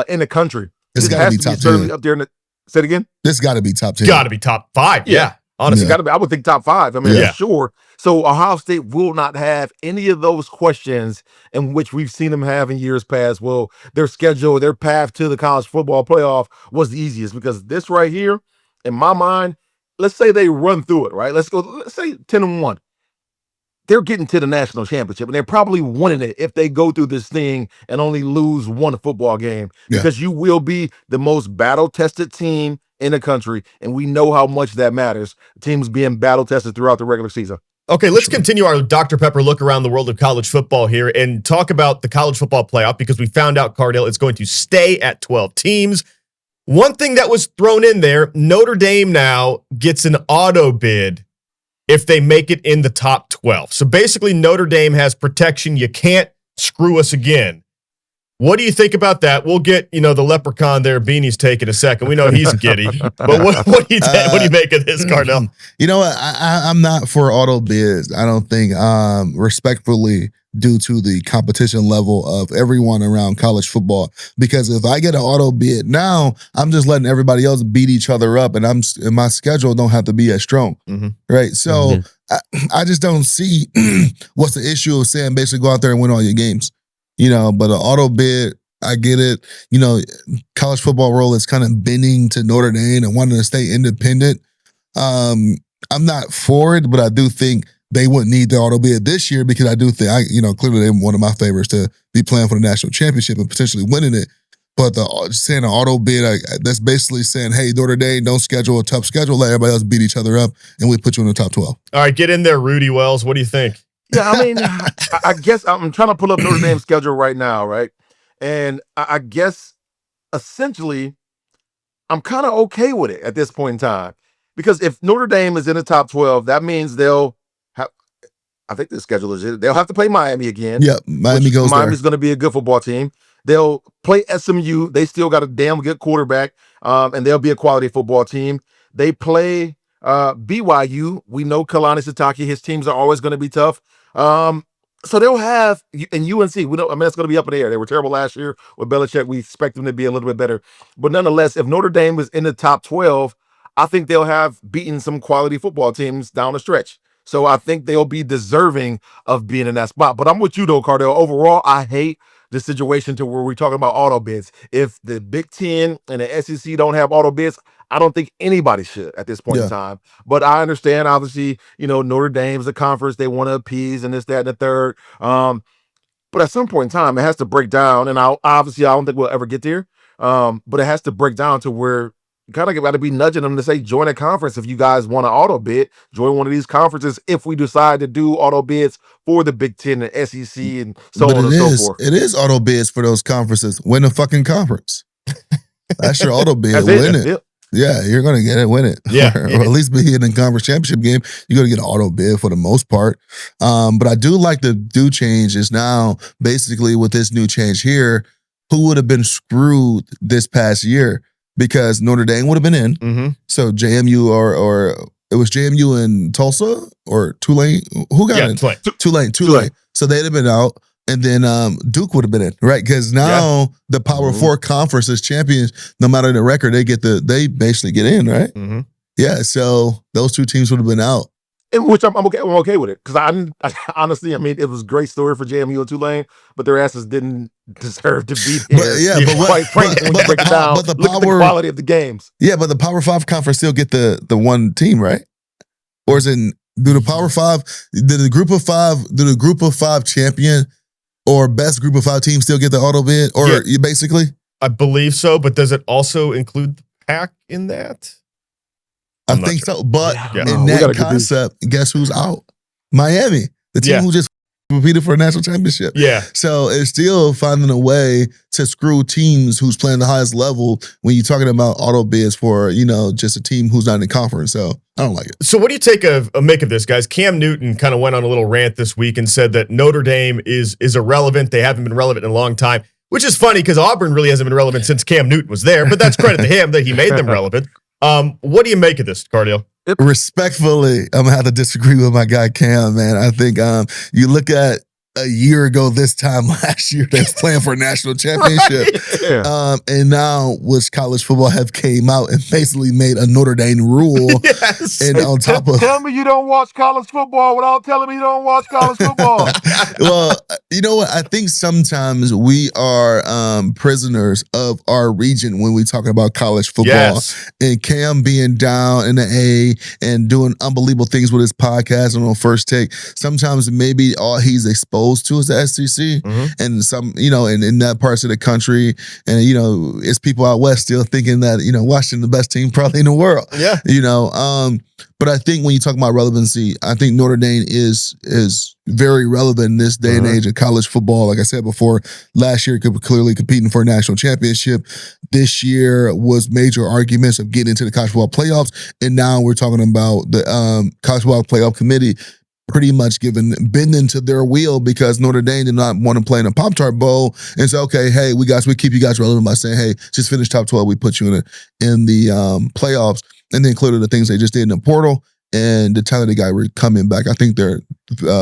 [SPEAKER 3] in the country?
[SPEAKER 2] It's got to be top 10.
[SPEAKER 3] Certainly up there in the, say it again?
[SPEAKER 2] This got to be top 10.
[SPEAKER 1] Got to be top 5. Yeah. Honestly.
[SPEAKER 3] Got to be. I would think top 5. I mean, for sure. So Ohio State will not have any of those questions in which we've seen them have in years past. Well, their schedule, their path to the college football playoff was the easiest because this right here, in my mind, let's say they run through it, right? Let's say 10-1. They're getting to the national championship, and they're probably winning it if they go through this thing and only lose one football game because you will be the most battle-tested team in the country, and we know how much that matters. Teams being battle-tested throughout the regular season.
[SPEAKER 1] Okay, let's continue our Dr. Pepper look around the world of college football here and talk about the college football playoff because we found out, Cardale, it's going to stay at 12 teams. One thing that was thrown in there, Notre Dame now gets an auto bid if they make it in the top 12. So basically, Notre Dame has protection. You can't screw us again. What do you think about that? We'll get, the leprechaun there, Beanie's take in a second. We know he's giddy. But what do you make of this, Cardale?
[SPEAKER 2] You know what? I'm not for auto bids. I don't think, respectfully, due to the competition level of everyone around college football. Because if I get an auto bid now, I'm just letting everybody else beat each other up, and my schedule don't have to be as strong, right? So I just don't see what's the issue of saying basically go out there and win all your games, But an auto bid, I get it. College football world is kind of bending to Notre Dame and wanting to stay independent. I'm not for it, but I do think they wouldn't need the auto bid this year because I do think, clearly they're one of my favorites to be playing for the national championship and potentially winning it. But saying an auto bid, that's basically saying, hey, Notre Dame, don't schedule a tough schedule. Let everybody else beat each other up, and we put you in the top 12. All
[SPEAKER 1] right, get in there, Rudy Wells. What do you think?
[SPEAKER 3] Yeah, I mean, I guess I'm trying to pull up Notre Dame's schedule right now, right? And I guess, essentially, I'm kind of okay with it at this point in time. Because if Notre Dame is in the top 12, that means they'll I think the schedule is they'll have to play Miami again.
[SPEAKER 2] Yep, Miami's
[SPEAKER 3] going to be a good football team. They'll play SMU. They still got a damn good quarterback, and they'll be a quality football team. They play BYU. We know Kalani Sitake. His teams are always going to be tough. So they'll have, and UNC, we know, it's going to be up in the air. They were terrible last year with Belichick. We expect them to be a little bit better. But nonetheless, if Notre Dame was in the top 12, I think they'll have beaten some quality football teams down the stretch. So I think they'll be deserving of being in that spot. But I'm with you, though, Cardale. Overall, I hate the situation to where we're talking about auto bids. If the Big Ten and the SEC don't have auto bids, I don't think anybody should at this point in time. But I understand, obviously, Notre Dame's a conference. They want to appease and this, that, and the third. But at some point in time, it has to break down. And I don't think we'll ever get there. But it has to break down to where you kind of got to be nudging them to say, join a conference if you guys want to auto bid. Join one of these conferences if we decide to do auto bids for the Big Ten and SEC and so on and so forth.
[SPEAKER 2] It is auto bids for those conferences. Win a fucking conference. That's your auto bid. Win it. Yeah, you're going to get it, win it.
[SPEAKER 1] Yeah.
[SPEAKER 2] or at least be in the conference championship game. You're going to get an auto bid for the most part. But I do like the do change is now basically with this new change here, who would have been screwed this past year? Because Notre Dame would have been in.
[SPEAKER 1] Mm-hmm.
[SPEAKER 2] So JMU or it was JMU and Tulsa or Tulane. Who got in? Tulane. So they'd have been out. And then Duke would have been in, right? Because now the Power Four conference is champions. No matter the record, they basically get in, right?
[SPEAKER 1] Mm-hmm.
[SPEAKER 2] Yeah. So those two teams would have been out.
[SPEAKER 3] In which I'm okay with it. Because I honestly, I mean, it was a great story for JMU and Tulane, but their asses didn't deserve to be there.
[SPEAKER 2] But
[SPEAKER 3] quite frankly, when you break it down, look at the quality of the games.
[SPEAKER 2] Yeah, but the Power Five conference still get the one team, right? Or is it do the Power Five? Did the Group of Five champion or best Group of Five teams still get the auto bid? Or you basically?
[SPEAKER 1] I believe so, but does it also include the PAC in that?
[SPEAKER 2] I think so. But in that concept, guess who's out? Miami, the team who just competed for a national championship.
[SPEAKER 1] Yeah.
[SPEAKER 2] So it's still finding a way to screw teams who's playing the highest level when you're talking about auto bids for, just a team who's not in the conference. So I don't like it.
[SPEAKER 1] So what do you make of this, guys? Cam Newton kind of went on a little rant this week and said that Notre Dame is irrelevant. They haven't been relevant in a long time, which is funny because Auburn really hasn't been relevant since Cam Newton was there, but that's credit to him that he made them relevant. What do you make of this, Cardale?
[SPEAKER 2] Respectfully, I'm going to have to disagree with my guy Cam, man. I think you look at a year ago this time last year, they was playing for a national championship. Right. And now which college football have came out and basically made a Notre Dame rule.
[SPEAKER 1] Yes.
[SPEAKER 2] And on top of
[SPEAKER 3] tell me you don't watch college football without telling me you don't watch college football.
[SPEAKER 2] Well, you know what? I think sometimes we are prisoners of our region when we talking about college football.
[SPEAKER 1] Yes.
[SPEAKER 2] And Cam being down in the A and doing unbelievable things with his podcast and on First Take. Sometimes maybe all he's exposed to is the SEC, and some, in that parts of the country, and it's people out west still thinking that Washington the best team probably in the world.
[SPEAKER 1] Yeah,
[SPEAKER 2] but I think when you talk about relevancy, I think Notre Dame is very relevant in this day and age of college football. Like I said before, last year clearly competing for a national championship. This year was major arguments of getting into the college football playoffs, and now we're talking about the college football playoff committee pretty much bending to their wheel because Notre Dame did not want to play in a Pop-Tart Bowl and say, okay, hey, we keep you guys relevant by saying, hey, just finish top 12. We put you in the playoffs, and then included the things they just did in the portal and the talented guy coming back. I think they're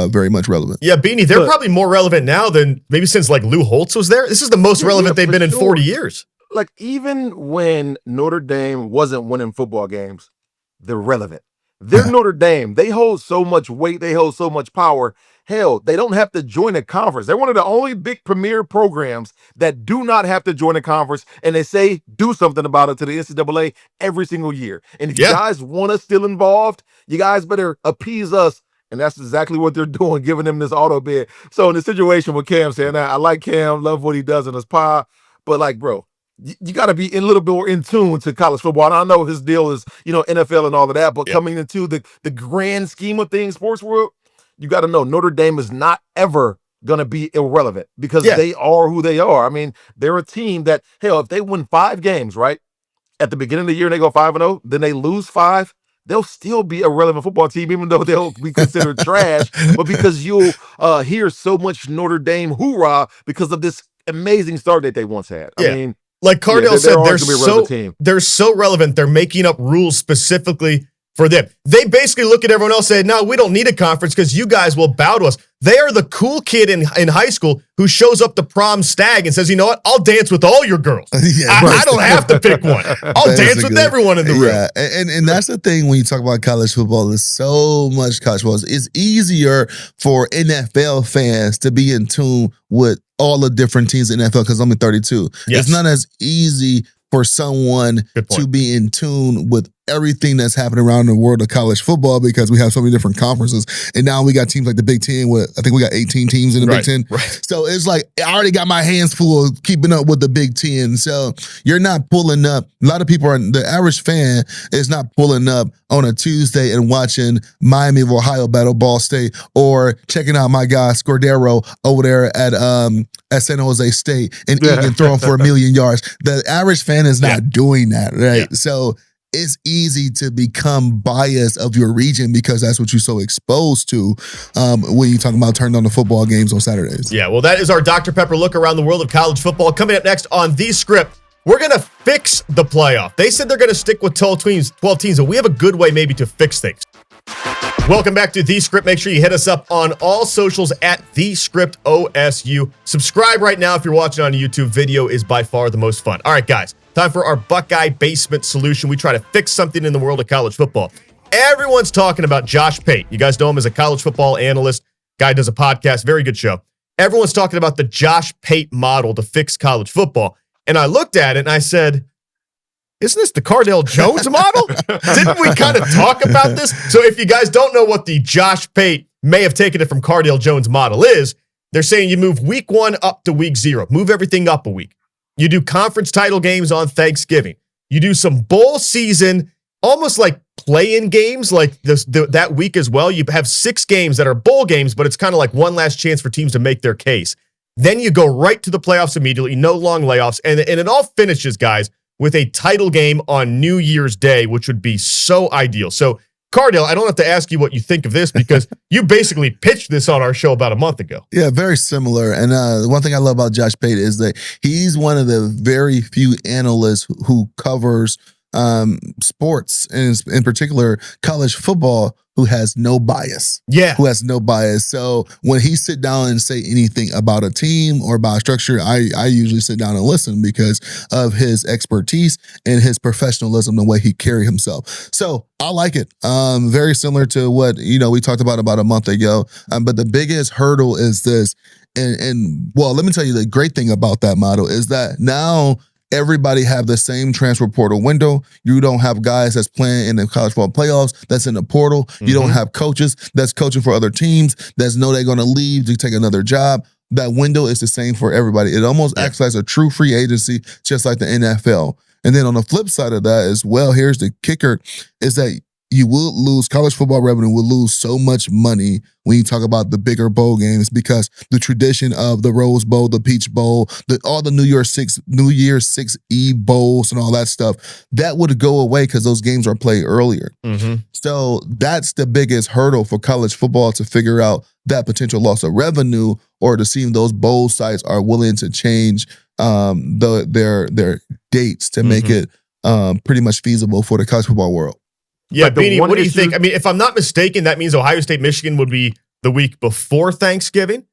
[SPEAKER 2] very much relevant.
[SPEAKER 1] Yeah, Beanie, they're probably more relevant now than maybe since like Lou Holtz was there. This is the most relevant they've been in 40 years.
[SPEAKER 3] Like even when Notre Dame wasn't winning football games, they're relevant. They're Notre Dame. They hold so much weight. They hold so much power. Hell, they don't have to join a conference. They're one of the only big premier programs that do not have to join a conference, and they say do something about it to the NCAA every single year. And if you guys want us still involved, you guys better appease us. And that's exactly what they're doing, giving them this auto bid. So in the situation with Cam saying, I like Cam, love what he does in his pie, but like, bro, you got to be a little bit more in tune to college football. And I know his deal is, NFL and all of that, but coming into the grand scheme of things, sports world, you got to know Notre Dame is not ever going to be irrelevant because they are who they are. I mean, they're a team that, hell, if they win 5 games, right, at the beginning of the year and they go 5-0, then they lose 5, they'll still be a relevant football team, even though they'll be considered trash. But because you'll hear so much Notre Dame hoorah because of this amazing start that they once had. I mean,
[SPEAKER 1] like Cardale said, they're so relevant. They're making up rules specifically for them. They basically look at everyone else and say, no, we don't need a conference because you guys will bow to us. They are the cool kid in high school who shows up to prom stag and says, you know what? I'll dance with all your girls. I don't have to pick one. I'll dance with everyone in the room.
[SPEAKER 2] Yeah, and that's the thing when you talk about college football. There's so much college football. It's easier for NFL fans to be in tune with all the different teams in NFL because I'm in 32. Yes. It's not as easy for someone to be in tune with everything that's happening around the world of college football because we have so many different conferences. And now we got teams like the Big Ten, I think we got 18 teams in the Big Ten.
[SPEAKER 1] Right.
[SPEAKER 2] So it's like, I already got my hands full of keeping up with the Big Ten. So you're not pulling up. A lot of people the average fan is not pulling up on a Tuesday and watching Miami of Ohio battle Ball State or checking out my guy Cardale over there at San Jose State and Egan throwing for 1,000,000 yards. The average fan is not doing that, right? Yeah. So it's easy to become biased of your region because that's what you're so exposed to when you're talking about turning on the football games on Saturdays.
[SPEAKER 1] Yeah, well, that is our Dr. Pepper look around the world of college football. Coming up next on The Script, we're going to fix the playoff. They said they're going to stick with 12 teams, but we have a good way maybe to fix things. Welcome back to The Script. Make sure you hit us up on all socials at The Script OSU. Subscribe right now if you're watching on YouTube. Video is by far the most fun. All right, guys. Time for our Buckeye Basement Solution. We try to fix something in the world of college football. Everyone's talking about Josh Pate. You guys know him as a college football analyst. Guy does a podcast. Very good show. Everyone's talking about the Josh Pate model to fix college football. And I looked at it and I said, isn't this the Cardale Jones model? Didn't we kind of talk about this? So if you guys don't know what the Josh Pate may have taken it from Cardale Jones model is, they're saying you move week 1 up to week 0. Move everything up a week. You do conference title games on Thanksgiving. You do some bowl season, almost like play-in games like that week as well. You have 6 games that are bowl games, but it's kind of like one last chance for teams to make their case. Then you go right to the playoffs immediately, no long layoffs, and it all finishes, guys, with a title game on New Year's Day, which would be so ideal. So, Cardale, I don't have to ask you what you think of this because you basically pitched this on our show about a month ago.
[SPEAKER 2] Yeah, very similar. And the one thing I love about Josh Pate is that he's one of the very few analysts who covers sports, and in particular college football, who has no bias.
[SPEAKER 1] Yeah.
[SPEAKER 2] Who has no bias. So when he sit down and say anything about a team or about a structure, I usually sit down and listen because of his expertise and his professionalism, the way he carry himself. So I like it. Very similar to what, we talked about a month ago. But the biggest hurdle is this. And well, let me tell you, the great thing about that model is that now everybody have the same transfer portal window. You don't have guys that's playing in the college football playoffs that's in the portal. Mm-hmm. You don't have coaches that's coaching for other teams that's know they're going to leave to take another job. That window is the same for everybody. It almost acts like a true free agency, just like the NFL. And then on the flip side of that as well, here's the kicker, is that you will lose, college football revenue will lose so much money when you talk about the bigger bowl games because the tradition of the Rose Bowl, the Peach Bowl, all the New Year's 6 Eve bowls and all that stuff, that would go away because those games are played earlier. Mm-hmm. So that's the biggest hurdle for college football to figure out that potential loss of revenue or to see if those bowl sites are willing to change their dates to make it pretty much feasible for the college football world.
[SPEAKER 1] Yeah, Beanie, what do you think? I mean, if I'm not mistaken, that means Ohio State, Michigan would be the week before Thanksgiving,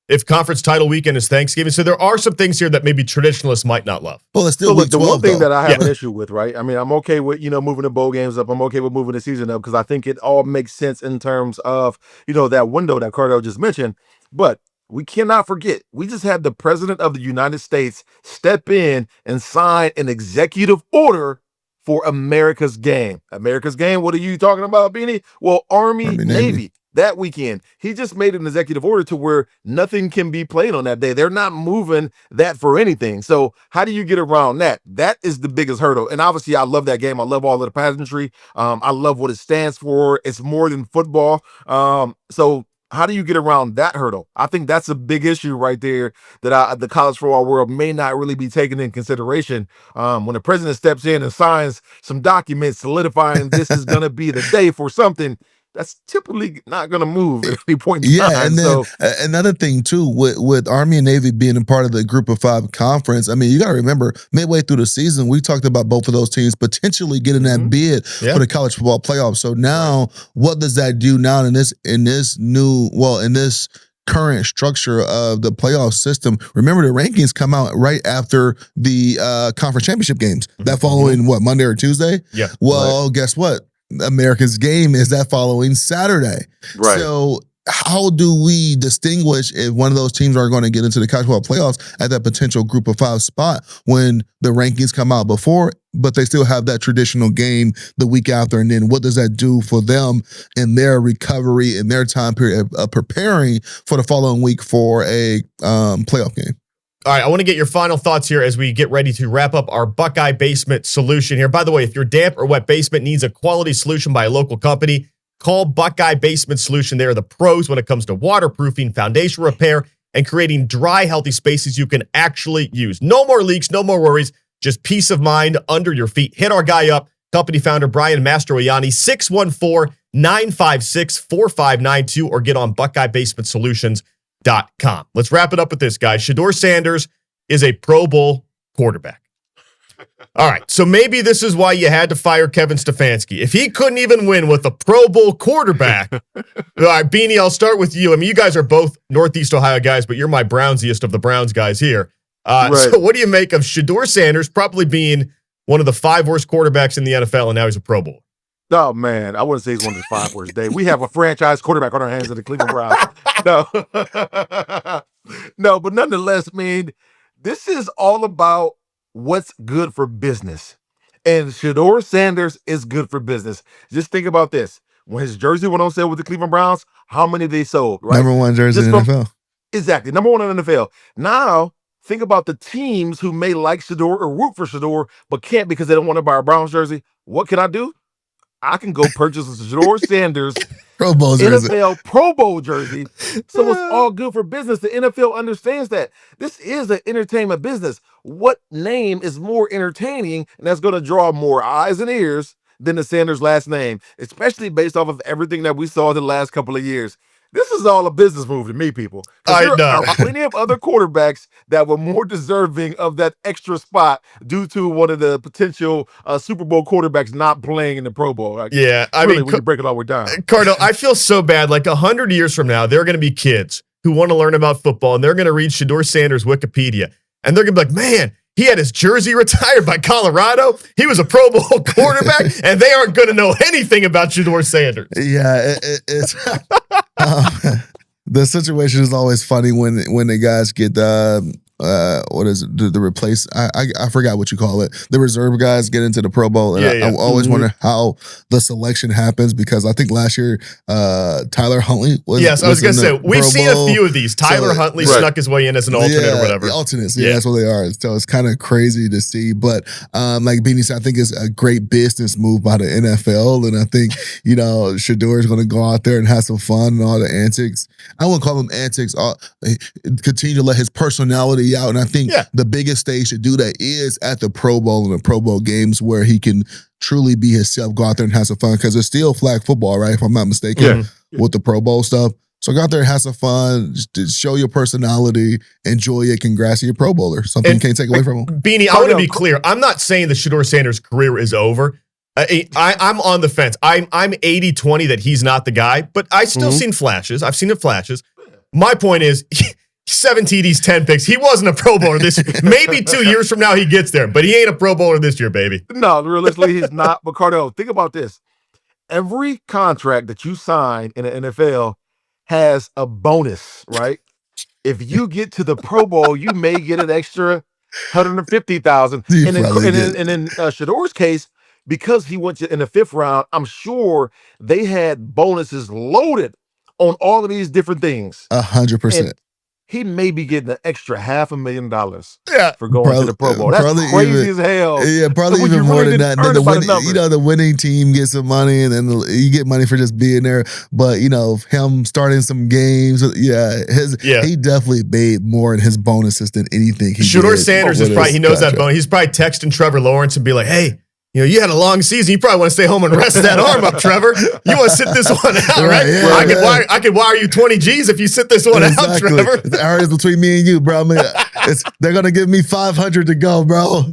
[SPEAKER 1] if conference title weekend is Thanksgiving. So there are some things here that maybe traditionalists might not love.
[SPEAKER 2] Well, it's still
[SPEAKER 3] week 12, the one thing that I have an issue with, right? I mean, I'm okay with, moving the bowl games up. I'm okay with moving the season up because I think it all makes sense in terms of, that window that Cardale just mentioned. But we cannot forget, we just had the president of the United States step in and sign an executive order for America's game. America's game, what are you talking about, Beanie? Well, Army, Navy. That weekend. He just made an executive order to where nothing can be played on that day. They're not moving that for anything. So how do you get around that? That is the biggest hurdle. And obviously, I love that game. I love all of the pageantry. I love what it stands for. It's more than football. So how do you get around that hurdle? I think that's a big issue right there that the college football world may not really be taking in consideration. When the president steps in and signs some documents solidifying this is going to be the day for something, that's typically not going to move at any point in time.
[SPEAKER 2] And then another thing too, with Army and Navy being a part of the Group of Five conference, I mean, you got to remember, midway through the season, we talked about both of those teams potentially getting that bid for the college football playoffs. So now, what does that do now in this current structure of the playoff system? Remember, the rankings come out right after the conference championship games. That following Monday or Tuesday?
[SPEAKER 1] Yeah.
[SPEAKER 2] Well, guess what? America's game is that following Saturday.
[SPEAKER 3] Right.
[SPEAKER 2] So how do we distinguish if one of those teams are going to get into the college football playoffs at that potential group of 5 spot when the rankings come out before, but they still have that traditional game the week after? And then what does that do for them in their recovery, in their time period of preparing for the following week for a playoff game?
[SPEAKER 1] All right, I want to get your final thoughts here as we get ready to wrap up our Buckeye Basement solution here. By the way, if your damp or wet basement needs a quality solution by a local company, call Buckeye Basement Solution. They are the pros when it comes to waterproofing, foundation repair, and creating dry, healthy spaces you can actually use. No more leaks, no more worries, just peace of mind under your feet. Hit our guy up, company founder Brian Mastroianni, 614-956-4592, or get on BuckeyeBasementSolutions.com. Let's wrap it up with this, guys. Shedeur Sanders is a Pro Bowl quarterback. All right, so maybe this is why you had to fire Kevin Stefanski. If he couldn't even win with a Pro Bowl quarterback, all right, Beanie, I'll start with you. I mean, you guys are both Northeast Ohio guys, but you're my Brownsiest of the Browns guys here.
[SPEAKER 3] Right.
[SPEAKER 1] So what do you make of Shedeur Sanders probably being one of the 5 worst quarterbacks in the NFL, and now he's a Pro Bowl?
[SPEAKER 3] Oh, man, I wouldn't say he's one of the 5 worst, Dave. We have a franchise quarterback on our hands in the Cleveland Browns. No, but nonetheless, man, this is all about what's good for business. And Shedeur Sanders is good for business. Just think about this. When his jersey went on sale with the Cleveland Browns, how many they sold, right?
[SPEAKER 2] Number 1 jersey in the NFL.
[SPEAKER 3] Exactly, number 1 in the NFL. Now, think about the teams who may like Shedeur or root for Shedeur, but can't because they don't want to buy a Browns jersey. What can I do? I can go purchase a Shedeur Sanders
[SPEAKER 2] Pro Bowl jersey.
[SPEAKER 3] NFL Pro Bowl jersey. So it's all good for business. The NFL understands that. This is an entertainment business. What name is more entertaining and that's going to draw more eyes and ears than the Sanders last name, especially based off of everything that we saw the last couple of years? This is all a business move to me, people.
[SPEAKER 1] I know.
[SPEAKER 3] There are plenty of other quarterbacks that were more deserving of that extra spot due to one of the potential Super Bowl quarterbacks not playing in the Pro Bowl. Like,
[SPEAKER 1] yeah, I
[SPEAKER 3] really,
[SPEAKER 1] mean,
[SPEAKER 3] when you break it all the way down.
[SPEAKER 1] Cardale, I feel so bad. Like 100 years from now, there are going to be kids who want to learn about football, and they're going to read Shedeur Sanders' Wikipedia, and they're going to be like, man, he had his jersey retired by Colorado. He was a Pro Bowl quarterback, and they aren't going to know anything about Shedeur Sanders.
[SPEAKER 2] Yeah, it's the situation is always funny when the guys get what is it, the replace? I forgot what you call it. The reserve guys get into the Pro Bowl, and I always wonder how the selection happens, because I think last year Tyler Huntley was.
[SPEAKER 1] Yes, I was going to say we've
[SPEAKER 2] Pro
[SPEAKER 1] seen
[SPEAKER 2] Bowl.
[SPEAKER 1] a few of these. Tyler Huntley snuck his way in as an alternate or whatever.
[SPEAKER 2] The alternates, that's what they are. So it's kind of crazy to see, but like Beanie said, I think it's a great business move by the NFL, and I think Shedeur is going to go out there and have some fun and all the antics. I wouldn't call them antics. Continue to let his personality out, and I think the biggest stage to do that is at the Pro Bowl and the Pro Bowl games, where he can truly be himself, go out there and have some fun, because it's still flag football, right? If I'm not mistaken, with the Pro Bowl stuff. So go out there and have some fun, just show your personality, enjoy it. Congrats to your Pro Bowler. Something you can't take away from him.
[SPEAKER 1] Beanie, I want to be clear. I'm not saying that Shedeur Sanders' career is over. I'm on the fence. I'm 80-20 that he's not the guy, but I still seen flashes. I've seen the flashes. My point is, 7 TDs, 10 picks. He wasn't a Pro Bowler this year. Maybe 2 years from now he gets there, but he ain't a Pro Bowler this year, baby.
[SPEAKER 3] No, realistically, he's not. But Cardale, think about this. Every contract that you sign in the NFL has a bonus, right? If you get to the Pro Bowl, you may get an extra $150,000. And in Shedeur's case, because he went in the 5th round, I'm sure they had bonuses loaded on all of these different things.
[SPEAKER 2] 100%.
[SPEAKER 3] He may be getting an extra $500,000 for going to the Pro Bowl. That's crazy as hell.
[SPEAKER 2] Yeah, probably even more than that. The winning team gets some money, and then you get money for just being there. But him starting some games, he definitely made more in his bonuses than anything he did.
[SPEAKER 1] Shedeur Sanders is probably, he knows that bonus. He's probably texting Trevor Lawrence and be like, hey, you had a long season. You probably want to stay home and rest that arm up, Trevor. You want to sit this one out, right? Yeah, I could wire you 20 G's if you sit this one out, Trevor.
[SPEAKER 2] The areas between me and you, bro. They're going to give me 500 to go, bro.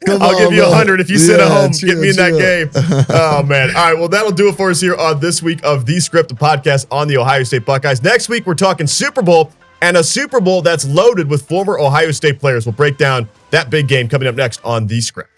[SPEAKER 1] I'll give you 100 if you sit at home. Get me in that game. Oh, man. All right, well, that'll do it for us here on this week of The Script, the podcast on the Ohio State Buckeyes. Next week, we're talking Super Bowl, and a Super Bowl that's loaded with former Ohio State players. We'll break down that big game coming up next on The Script.